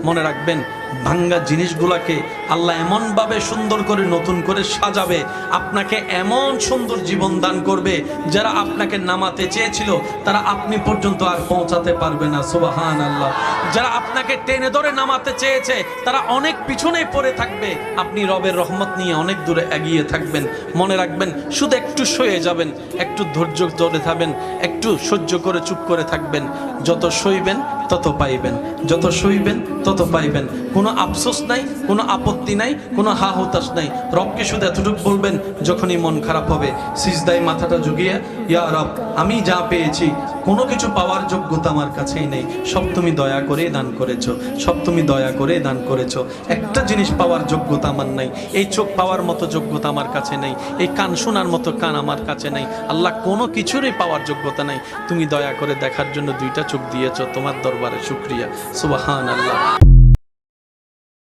মনে রাখবেন ভাঙ্গা জিনিসগুলোকে আল্লাহ এমনভাবে সুন্দর করে নতুন করে সাজাবে, আপনাকে এমন সুন্দর জীবন দান করবে, যারা আপনাকে নামাতে চেয়েছিল তারা আপনি পর্যন্ত আর পৌঁছাতে পারবে না। সুবহানাল্লাহ। যারা আপনাকে টেনে ধরে নামাতে চেয়েছে তারা অনেক পিছনে পড়ে থাকবে, আপনি রবের রহমত নিয়ে অনেক দূরে এগিয়ে থাকবেন। মনে রাখবেন, শুধু একটু সয়ে যাবেন, একটু ধৈর্য ধরে থাকবেন, একটু সহ্য করে চুপ করে থাকবেন। যত সইবেন তত পাইবেন, যত সইবেন তত পাইবেন। কোনো আফসোস নাই, কোনো আপত্তি নাই, কোনো হা হতাশ নাই। রবকে শুধু এতটুকু বলবেন, যখনই মন খারাপ হবে সিজদায় মাথাটা ঝুঁকিয়ে, ইয়া রব, আমি যা পেয়েছি কোনো কিছু পাওয়ার যোগ্যতা আমার কাছেই নেই, সব তুমি দয়া করে দান করেছো, সব তুমি দয়া করে দান করেছো। একটা জিনিস পাওয়ার যোগ্যতা আমার নাই, এই চোখ পাওয়ার মতো যোগ্যতা আমার কাছে নেই, এই কান শোনার মতো কান আমার কাছে নেই। আল্লাহ, কোনো কিছুরই পাওয়ার যোগ্যতা নাই, তুমি দয়া করে দেখার জন্য দুইটা চোখ দিয়েছো, তোমার দরবারে শুকরিয়া। সুবহানাল্লাহ।